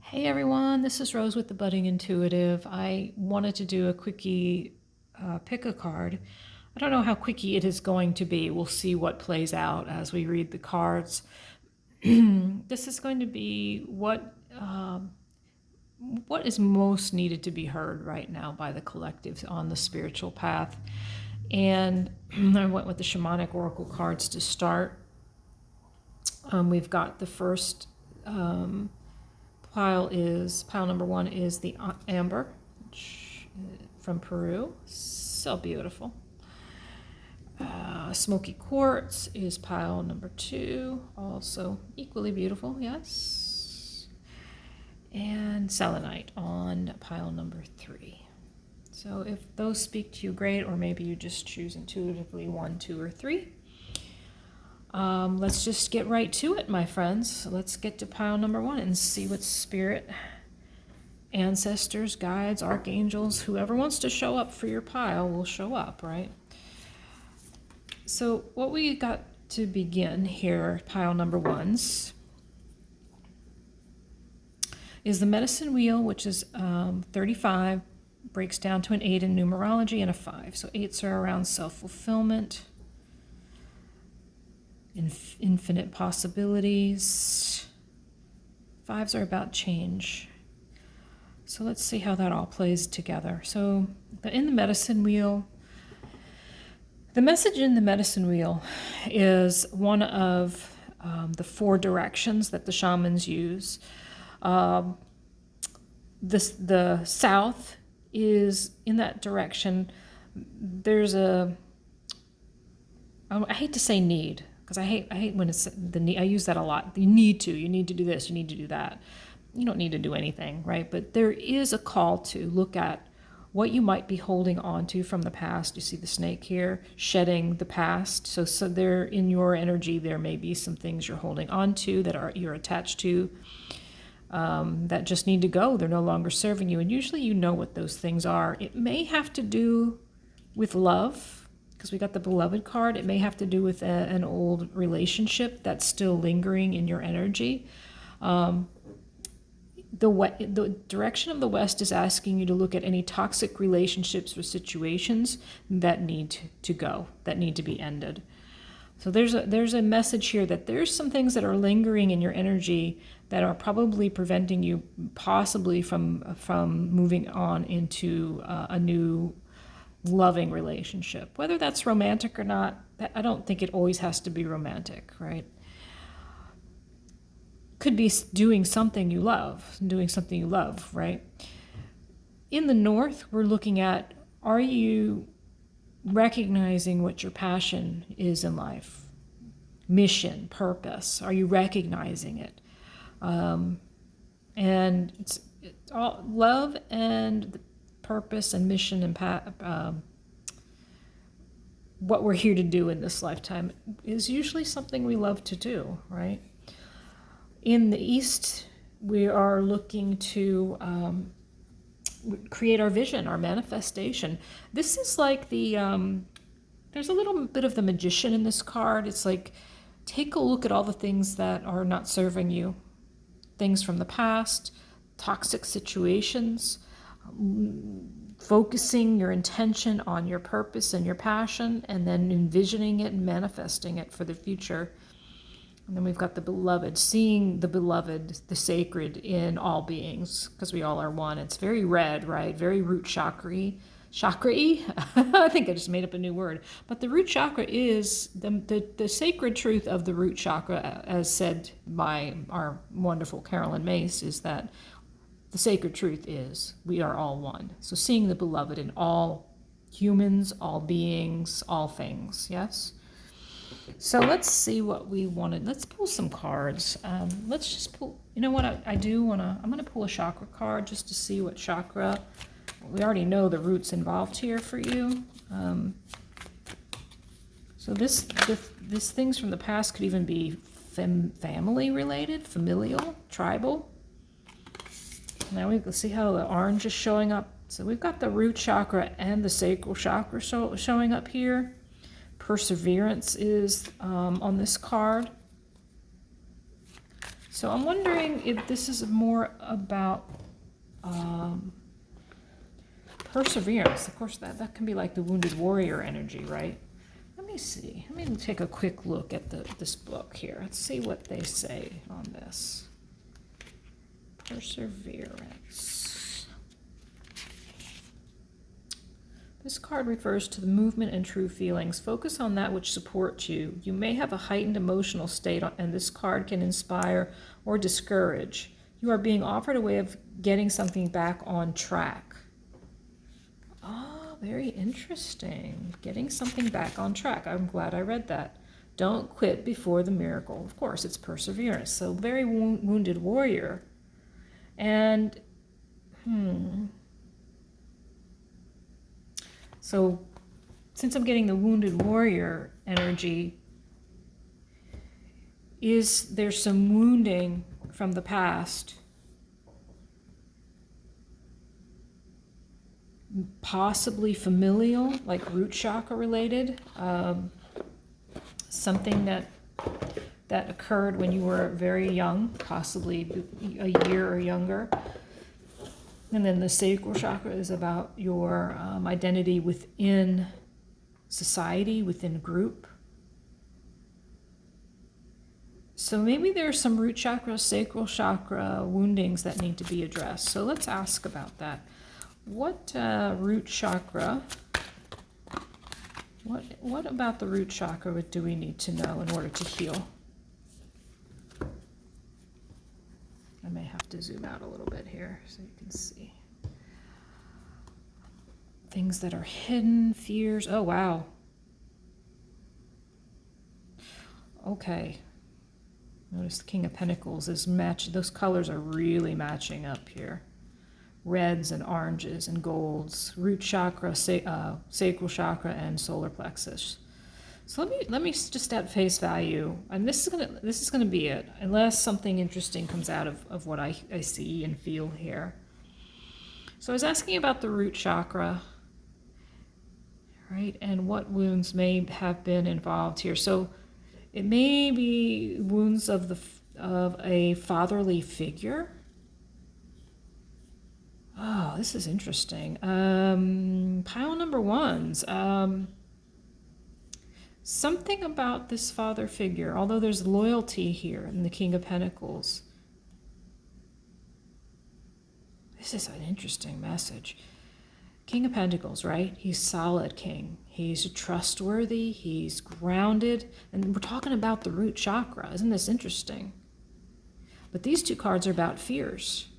Hey everyone, this is Rose with the Budding Intuitive. I wanted to do a quickie pick a card. I don't know how quickie it is going to be. We'll see what plays out as we read the cards. This is going to be what is most needed to be heard right now by the collective on the spiritual path. And I went with the shamanic oracle cards to start. We've got the first pile number one is the amber from Peru. So beautiful. Smoky quartz is pile number two, also equally beautiful, yes. And selenite on pile number three. So if those speak to you, great, or maybe you just choose intuitively 1, 2, or 3. Let's just get right to it, my friends. Let's get to pile number one and see what spirit, ancestors, guides, archangels, whoever wants to show up for your pile will show up, right? So what we got to begin here, pile number ones, is the medicine wheel, which is 35, breaks down to an 8 in numerology and a 5. So 8s are around self-fulfillment, infinite possibilities. 5s are about change. So let's see how that all plays together. So in the medicine wheel, the message in the medicine wheel is one of the 4 directions that the shamans use. The south is in that direction. There's I hate to say need, because I hate when it's the need. I use that a lot. You need to do this, you need to do that. You don't need to do anything, right? But there is a call to look at what you might be holding on to from the past. You see the snake here, shedding the past. So there, in your energy, there may be some things you're holding on to that you're attached to, that just need to go. They're no longer serving you. And usually you know what those things are. It may have to do with love, because we got the beloved card. It may have to do with an old relationship that's still lingering in your energy. The direction of the West is asking you to look at any toxic relationships or situations that need to go, that need to be ended. So there's a message here that there's some things that are lingering in your energy that are probably preventing you possibly from moving on into a new loving relationship. Whether that's romantic or not, I don't think it always has to be romantic, right? Could be doing something you love, right? In the North, we're looking at, are you recognizing what your passion is in life? Mission, purpose, are you recognizing it? And it's all love and purpose and mission and what we're here to do in this lifetime is usually something we love to do, right? In the East, we are looking to create our vision, our manifestation. This is like there's a little bit of the magician in this card. It's like, take a look at all the things that are not serving you, things from the past, toxic situations, focusing your intention on your purpose and your passion, and then envisioning it and manifesting it for the future. And then we've got the beloved, seeing the beloved, the sacred in all beings, because we all are one. It's very red, right? Very root chakra-y. Chakra-y? I think I just made up a new word. But the root chakra is the sacred truth of the root chakra, as said by our wonderful Carolyn Mace, is that the sacred truth is we are all one. So seeing the beloved in all humans, all beings, all things, yes? So let's see what we wanted. Let's pull some cards. Let's just pull, you know what I'm going to pull a chakra card just to see what chakra. We already know the roots involved here for you. So this things from the past could even be family related, familial, tribal. Now we can see how the orange is showing up. So we've got the root chakra and the sacral chakra showing up here. Perseverance is on this card. So I'm wondering if this is more about perseverance. Of course, that can be like the wounded warrior energy, right? Let me see. Let me take a quick look at this book here. Let's see what they say on this. Perseverance. This card refers to the movement and true feelings. Focus on that which supports you. You may have a heightened emotional state, and this card can inspire or discourage. You are being offered a way of getting something back on track. Oh, very interesting. Getting something back on track. I'm glad I read that. Don't quit before the miracle. Of course, it's perseverance. So very wounded warrior. And, so since I'm getting the wounded warrior energy, is there some wounding from the past? Possibly familial, like root chakra related, something that occurred when you were very young, possibly a year or younger. And then the sacral chakra is about your identity within society, within group. So maybe there's some root chakra, sacral chakra woundings that need to be addressed. So let's ask about that. What root chakra, what about the root chakra do we need to know in order to heal? I may have to zoom out a little bit here so you can see. Things that are hidden, fears. Oh, wow. Okay. Notice the King of Pentacles is matched. Those colors are really matching up here. Reds and oranges and golds. Root chakra, sacral chakra, and solar plexus. So let me just at face value, and this is gonna be it, unless something interesting comes out of what I see and feel here. So I was asking about the root chakra, right, and what wounds may have been involved here. So it may be wounds of a fatherly figure. Oh, this is interesting. Pile number ones. Something about this father figure, although there's loyalty here in the King of Pentacles. This is an interesting message. King of Pentacles, right? He's solid king. He's trustworthy. He's grounded. And we're talking about the root chakra. Isn't this interesting? But these two cards are about fears,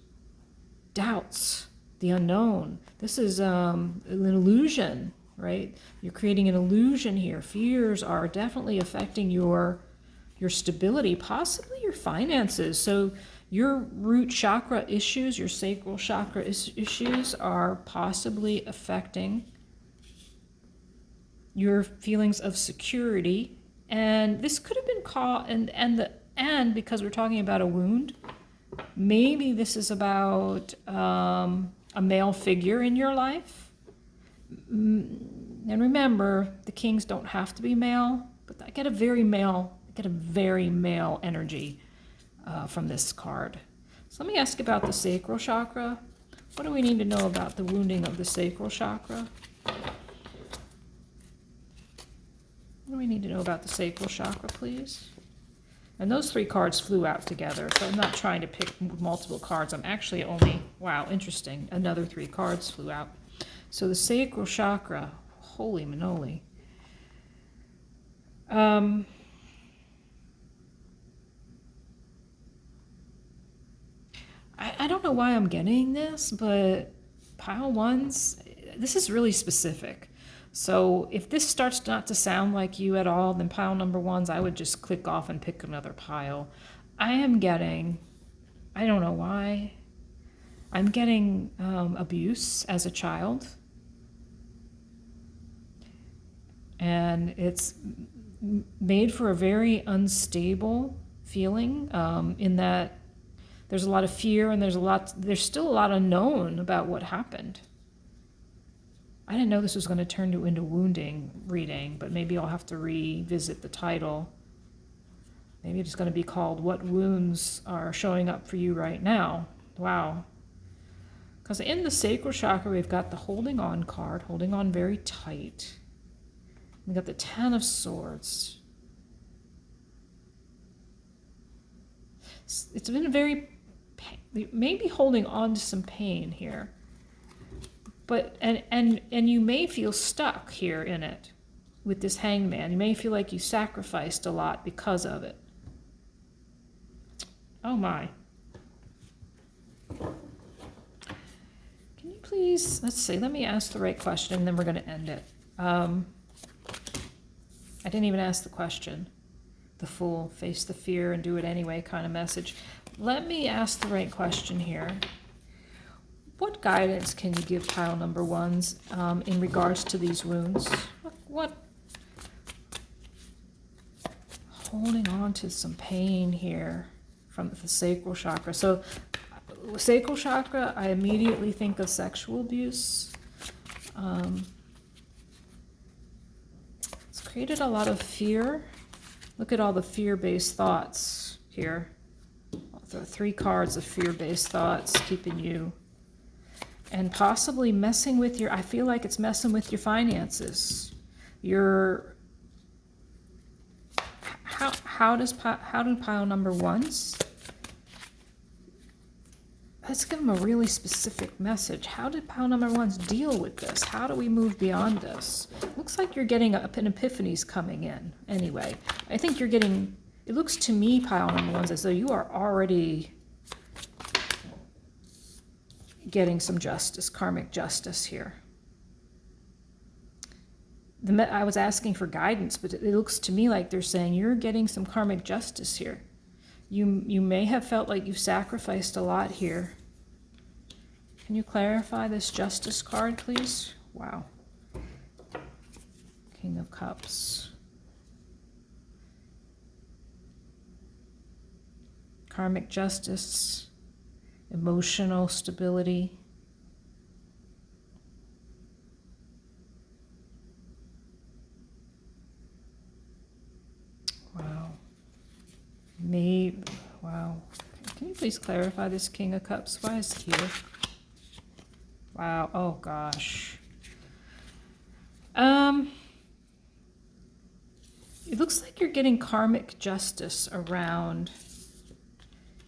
doubts, the unknown. This is an illusion, right? You're creating an illusion here. Fears are definitely affecting your stability, possibly your finances. So your root chakra issues, your sacral chakra issues are possibly affecting your feelings of security. And this could have been caught, and because we're talking about a wound, maybe this is about a male figure in your life. And remember, the kings don't have to be male, but I get a very male energy from this card. So let me ask about the sacral chakra. What do we need to know about the wounding of the sacral chakra? What do we need to know about the sacral chakra, please? And those three cards flew out together, so I'm not trying to pick multiple cards. I'm actually only, wow, interesting. Another three cards flew out. So the sacral chakra, holy manoli. I don't know why I'm getting this, but pile ones, this is really specific. So if this starts not to sound like you at all, then pile number ones, I would just click off and pick another pile. I am getting, I don't know why, I'm getting abuse as a child. And it's made for a very unstable feeling in that there's a lot of fear and there's still a lot unknown about what happened. I didn't know this was going to turn into wounding reading, but maybe I'll have to revisit the title. Maybe it's going to be called What Wounds Are Showing Up for You Right Now. Wow. Because in the sacral chakra, we've got the holding on card, holding on very tight. We've got the Ten of Swords. It's been very, maybe holding on to some pain here. But, and you may feel stuck here in it with this Hangman. You may feel like you sacrificed a lot because of it. Oh my. Can you please, let's see, let me ask the right question and then we're going to end it. I didn't even ask the question. The Fool, face the fear and do it anyway kind of message. Let me ask the right question here. What guidance can you give pile number ones in regards to these wounds? What? Holding on to some pain here from the sacral chakra. So sacral chakra, I immediately think of sexual abuse. It's created a lot of fear. Look at all the fear-based thoughts here. The 3 cards of fear-based thoughts keeping you, and possibly messing with your, I feel like it's messing with your finances. How do pile number ones? Let's give them a really specific message. How did pile number ones deal with this? How do we move beyond this? Looks like you're getting an epiphany's coming in. Anyway, I think you're getting, it looks to me, pile number ones, as though you are already getting some justice, karmic justice here. I was asking for guidance, but it looks to me like they're saying you're getting some karmic justice here. You may have felt like you've sacrificed a lot here. Can you clarify this Justice card, please? Wow. King of Cups. Karmic justice. Emotional stability. Wow. Maybe, wow. Can you please clarify this King of Cups? Why is he here? Wow, oh gosh. It looks like you're getting karmic justice around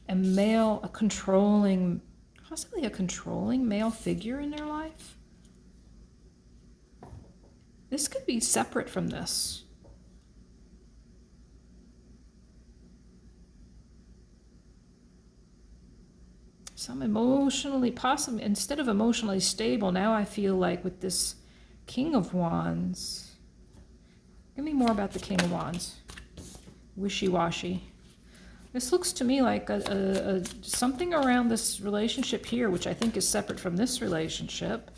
a controlling, possibly a controlling male figure in their life. This could be separate from this. Some emotionally, possibly, instead of emotionally stable, now I feel like with this King of Wands. Give me more about the King of Wands. Wishy-washy. This looks to me like something around this relationship here, which I think is separate from this relationship.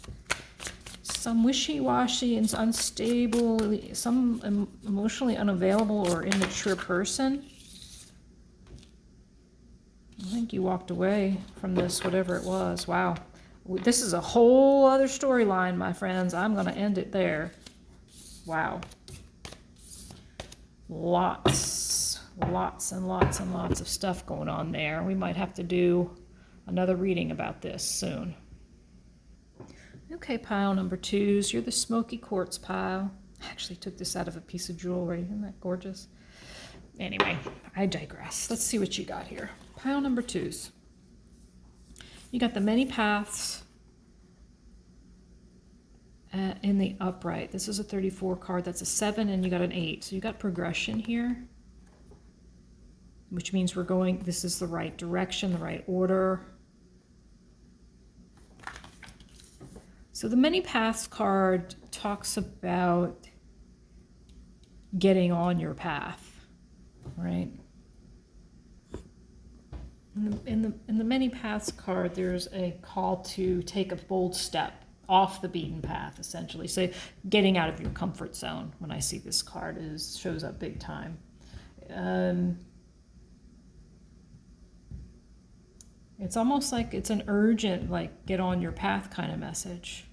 Some wishy-washy and unstable, some emotionally unavailable or immature person. I think you walked away from this, whatever it was. Wow. This is a whole other storyline, my friends. I'm going to end it there. Wow. Lots and lots and lots of stuff going on there. We might have to do another reading about this soon. Okay, pile number 2s. You're the smoky quartz pile. I actually took this out of a piece of jewelry. Isn't that gorgeous? Anyway, I digress. Let's see what you got here. Pile number 2s. You got the many paths in the upright. This is a 34 card. That's a 7, and you got an 8. So you got progression here, which means we're going, this is the right direction, the right order. So the many paths card talks about getting on your path, right? In the many paths card, there's a call to take a bold step off the beaten path, essentially. So getting out of your comfort zone, when I see this card, shows up big time. It's almost like it's an urgent, like, get on your path kind of message.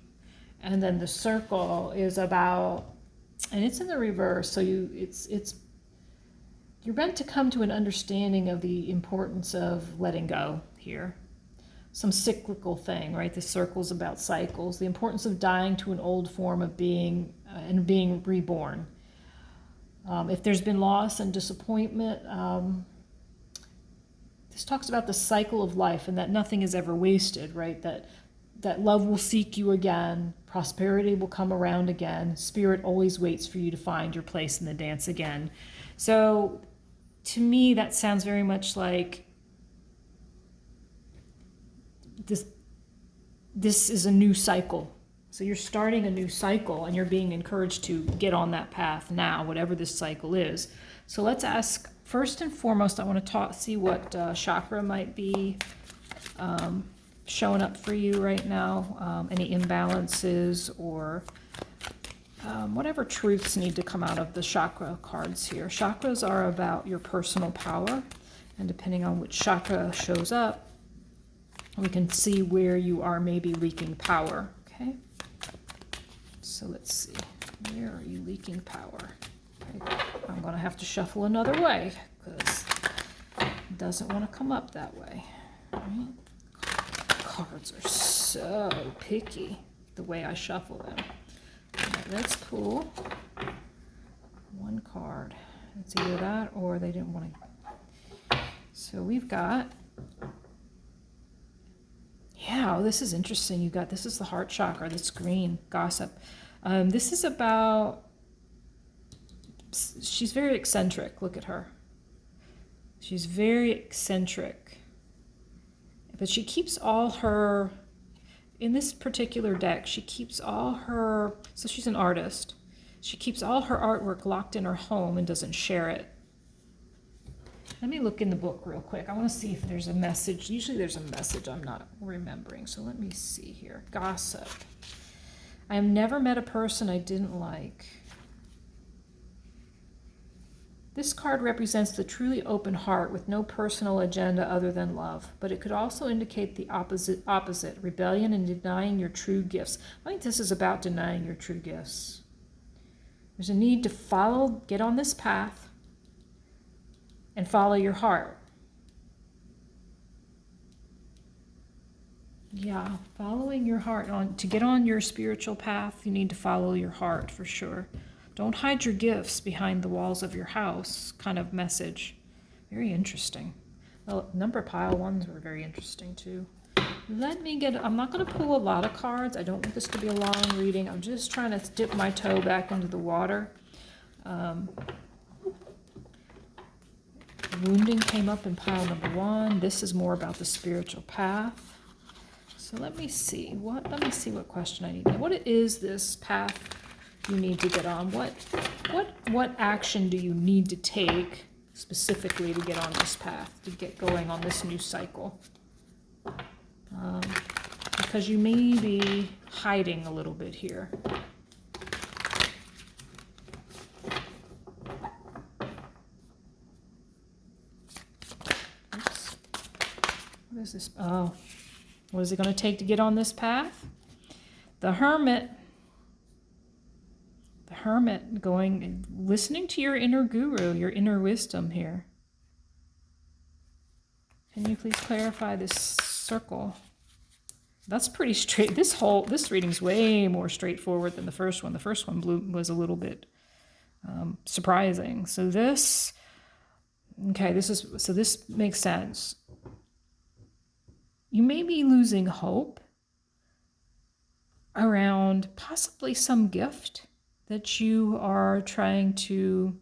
And then the circle is about, and it's in the reverse, so you're meant to come to an understanding of the importance of letting go here. Some cyclical thing, right? The circle's about cycles. The importance of dying to an old form of being and being reborn. If there's been loss and disappointment, this talks about the cycle of life and that nothing is ever wasted, right? That love will seek you again, prosperity will come around again, spirit always waits for you to find your place in the dance again. So to me, that sounds very much like this is a new cycle. So you're starting a new cycle and you're being encouraged to get on that path now, whatever this cycle is. So let's ask, first and foremost, I want to see what chakra might be showing up for you right now, any imbalances or whatever truths need to come out of the chakra cards here. Chakras are about your personal power, and depending on which chakra shows up, we can see where you are maybe leaking power, okay? So let's see, where are you leaking power? Okay. I'm gonna have to shuffle another way because it doesn't want to come up that way. Right? Cards are so picky the way I shuffle them. Right, let's pull one card. It's either that or they didn't want to. So we've got, yeah, oh, this is interesting. You got, this is the heart chakra, that's green, gossip. This is about, she's very eccentric, look at her. She's very eccentric. But she keeps all her, in this particular deck, she keeps all her, so she's an artist. She keeps all her artwork locked in her home and doesn't share it. Let me look in the book real quick. I want to see if there's a message. Usually there's a message I'm not remembering. So let me see here. Gossip. I have never met a person I didn't like. This card represents the truly open heart with no personal agenda other than love, but it could also indicate the opposite, rebellion and denying your true gifts. I think this is about denying your true gifts. There's a need to follow, get on this path, and follow your heart. Yeah, following your heart. To get on your spiritual path, you need to follow your heart for sure. Don't hide your gifts behind the walls of your house, kind of message. Very interesting. Well, number pile ones were very interesting too. Let me get, I'm not going to pull a lot of cards. I don't want this to be a long reading. I'm just trying to dip my toe back into the water. Wounding came up in pile number 1. This is more about the spiritual path. So let me see what question I need. What is this path you need to get on? What action do you need to take specifically to get on this path, to get going on this new cycle? Because you may be hiding a little bit here. Oops. What is this? Oh, what is it going to take to get on this path? The Hermit. The Hermit going, listening to your inner guru, your inner wisdom here. Can you please clarify this circle? That's pretty straight. This reading's way more straightforward than the first one. The first one was a little bit surprising. So this, okay, this makes sense. You may be losing hope around possibly some gift that you are trying to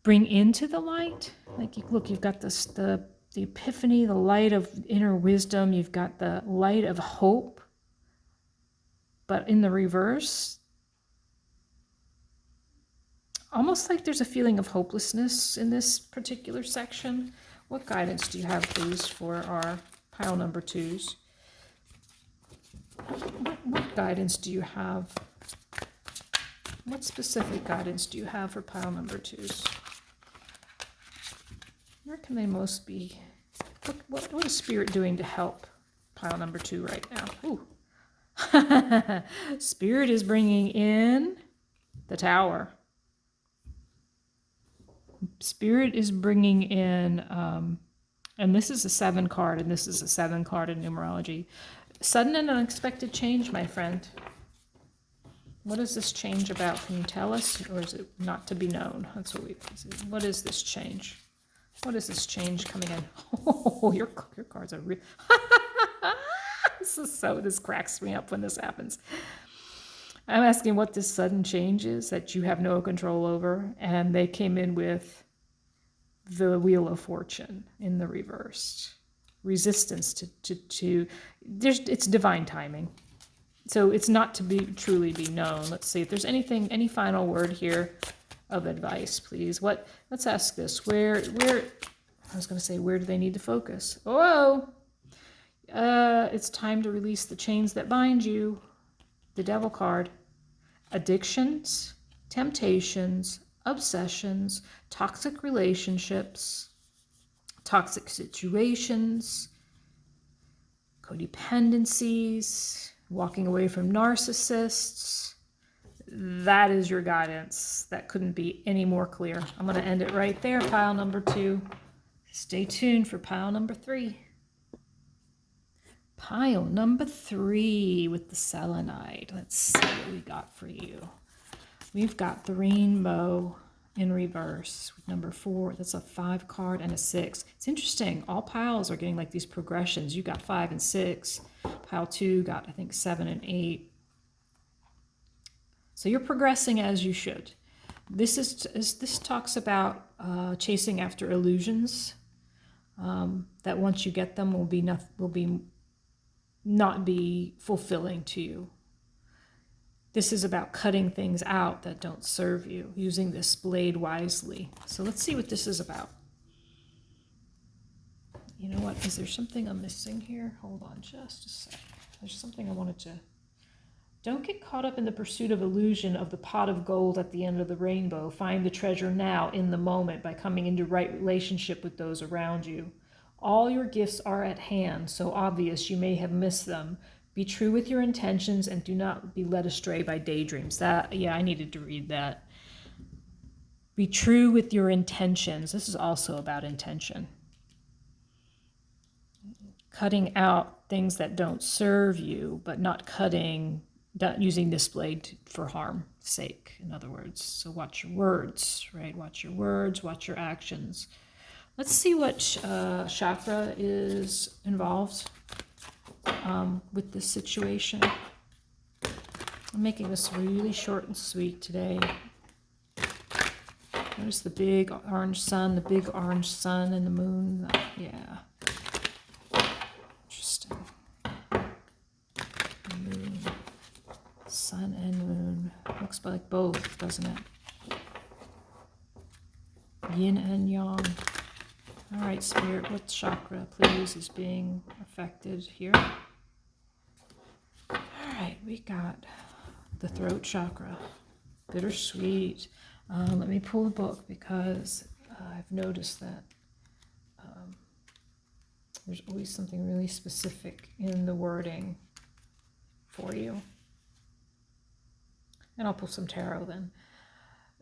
bring into the light. Like, look, you've got this, the epiphany, the light of inner wisdom. You've got the light of hope. But in the reverse, almost like there's a feeling of hopelessness in this particular section. What guidance do you have, please, for our pile number 2s? What guidance do you have? What specific guidance do you have for pile number 2s? Where can they most be? What is Spirit doing to help pile number 2 right now? Ooh. Spirit is bringing in the Tower. Spirit is bringing in, and this is a 7 card, and this is a 7 card in numerology. Sudden and unexpected change, my friend. What is this change about? Can you tell us? Or is it not to be known? That's what what is this change? What is this change coming in? Oh, your cards are real. This cracks me up when this happens. I'm asking what this sudden change is that you have no control over, and they came in with the Wheel of Fortune in the reverse. Resistance to it's divine timing. So it's not to be truly be known. Let's see if there's any final word here of advice, please. Let's ask this. Where I was going to say, where do they need to focus? Oh, it's time to release the chains that bind you. The Devil card. Addictions, temptations, obsessions, toxic relationships, toxic situations, codependencies, walking away from narcissists. That is your guidance. That couldn't be any more clear. I'm going to end it right there, pile number 2. Stay tuned for pile number 3. Pile number 3 with the selenite. Let's see what we got for you. We've got the rainbow in reverse with number 4. That's a 5 card and a 6. It's interesting. All piles are getting like these progressions. You got 5 and 6. Pile 2 got, I think, 7 and 8. So you're progressing as you should. This talks about chasing after illusions. That once you get them will not be fulfilling to you. This is about cutting things out that don't serve you, using this blade wisely. So let's see what this is about. You know what? Is there something I'm missing here? Hold on just a sec. There's something I wanted to... Don't get caught up in the pursuit of illusion of the pot of gold at the end of the rainbow. Find the treasure now, in the moment, by coming into right relationship with those around you. All your gifts are at hand, so obvious you may have missed them. Be true with your intentions and do not be led astray by daydreams. I needed to read that. Be true with your intentions. This is also about intention. Cutting out things that don't serve you, but not using this blade for harm's sake, in other words. So watch your words, right? Watch your words, watch your actions. Let's see what chakra is involved with this situation. I'm making this really short and sweet today. There's the big orange sun and the moon. Yeah. Interesting. Moon. Sun and moon. Looks like both, doesn't it? Yin and yang. All right, Spirit, what chakra, please, is being affected here? All right, we got the throat chakra. Bittersweet. Let me pull the book because I've noticed that there's always something really specific in the wording for you. And I'll pull some tarot then.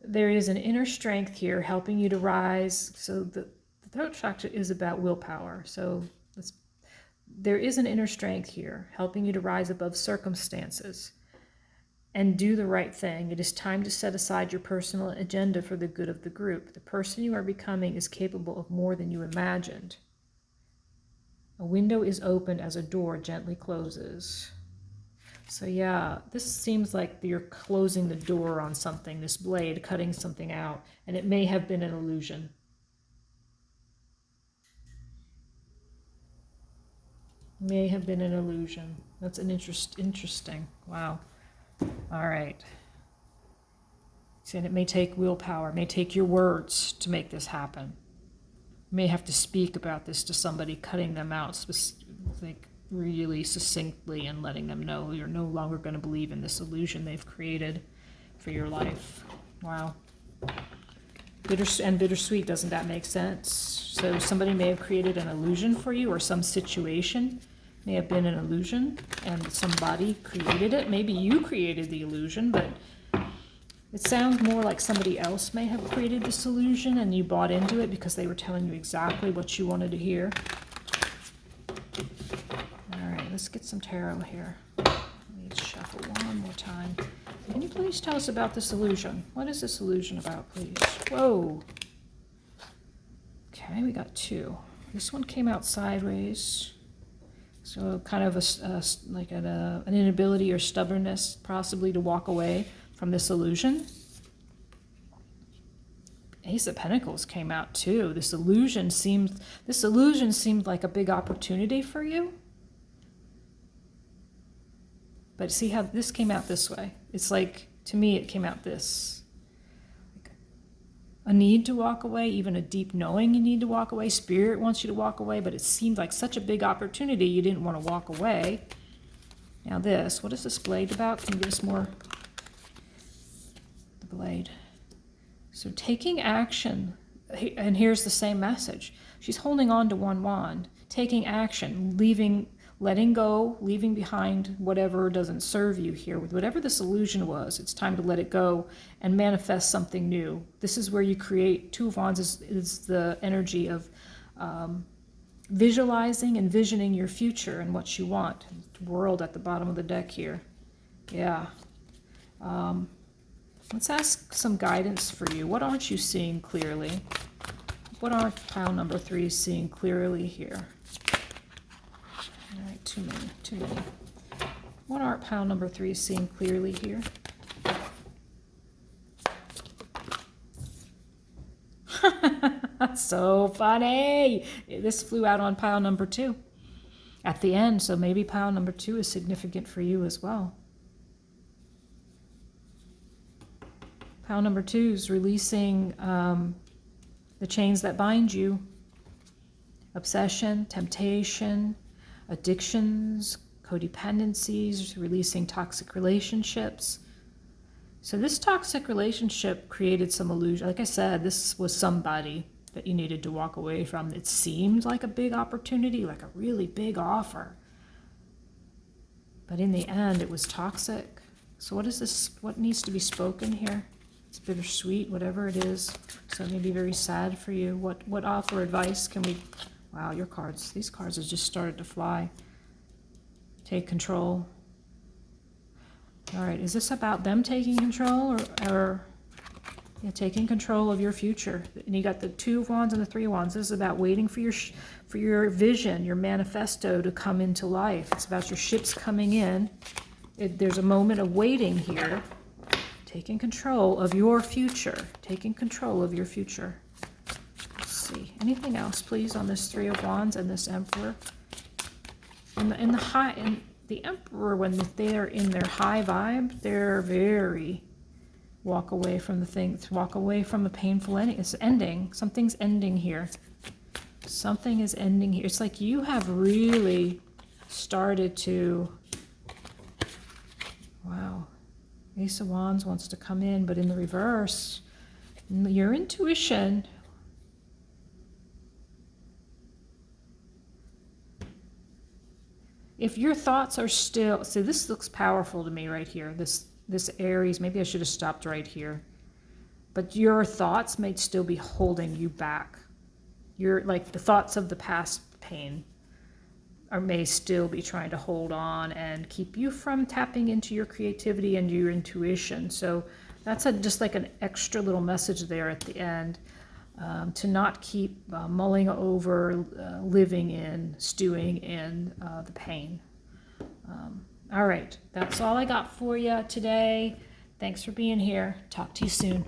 There is an inner strength here helping you to rise. So the throat chakra is about willpower. So there is an inner strength here helping you to rise above circumstances and do the right thing. It is time to set aside your personal agenda for the good of the group. The person you are becoming is capable of more than you imagined. A window is opened as a door gently closes. So yeah, this seems like you're closing the door on something, this blade, cutting something out, and it may have been an illusion. May have been an illusion. That's an interesting. Wow. All right. See, and it may take willpower, it may take your words to make this happen. You may have to speak about this to somebody, cutting them out like really succinctly and letting them know you're no longer going to believe in this illusion they've created for your life. Wow. Bittersweet, doesn't that make sense? So somebody may have created an illusion for you, or some situation may have been an illusion and somebody created it. Maybe you created the illusion, but It sounds more like somebody else may have created this illusion and you bought into it because they were telling you exactly what you wanted to hear. All right, let's get some tarot here. Let's shuffle one more time. Can you please tell us about this illusion? What is this illusion about, please? Whoa. Okay, we got two. This one came out sideways. So kind of like an inability or stubbornness possibly to walk away from this illusion. Ace of Pentacles came out too. This illusion seemed like a big opportunity for you. But see how this came out this way. It's like, to me, it came out this. Like a need to walk away, even a deep knowing you need to walk away. Spirit wants you to walk away, but it seemed like such a big opportunity you didn't want to walk away. Now this, what is this blade about? Can you give us more? The blade. So taking action, and here's the same message. She's holding on to one wand, taking action, letting go, leaving behind whatever doesn't serve you here. With whatever this illusion was, it's time to let it go and manifest something new. This is where you create. Two of Wands is the energy of visualizing, envisioning your future and what you want. World at the bottom of the deck here. Yeah. Let's ask some guidance for you. What aren't you seeing clearly? What aren't pile number 3 seeing clearly here? All right, too many. What aren't pile number 3 seeing clearly here? That's so funny. This flew out on pile number 2 at the end, so maybe pile number 2 is significant for you as well. Pile number 2 is releasing the chains that bind you. Obsession, temptation, addictions, codependencies, releasing toxic relationships. So this toxic relationship created some illusion. Like I said, this was somebody that you needed to walk away from. It seemed like a big opportunity, like a really big offer. But in the end, it was toxic. So what is this? What needs to be spoken here? It's bittersweet, whatever it is. So it may be very sad for you. What offer advice can we... Wow, your cards. These cards have just started to fly. Take control. All right, is this about them taking control or yeah, taking control of your future? And you got the 2 of Wands and the 3 of Wands. This is about waiting for your vision, your manifesto to come into life. It's about your ships coming in. There's a moment of waiting here. Taking control of your future. Taking control of your future. Let's see. Anything else, please, on this 3 of Wands and this Emperor? And the Emperor, when they're in their high vibe, they're very walk away from the things, walk away from a painful ending. It's ending. Something's ending here. Something is ending here. It's like you have really started to... Wow. Ace of Wands wants to come in, but in the reverse, your intuition... If your thoughts are still... See, this looks powerful to me right here. This Aries, maybe I should have stopped right here. But your thoughts may still be holding you back. Like the thoughts of the past pain may still be trying to hold on and keep you from tapping into your creativity and your intuition. So that's just like an extra little message there at the end. To not keep mulling over, living in, stewing in the pain. All right, that's all I got for you today. Thanks for being here. Talk to you soon.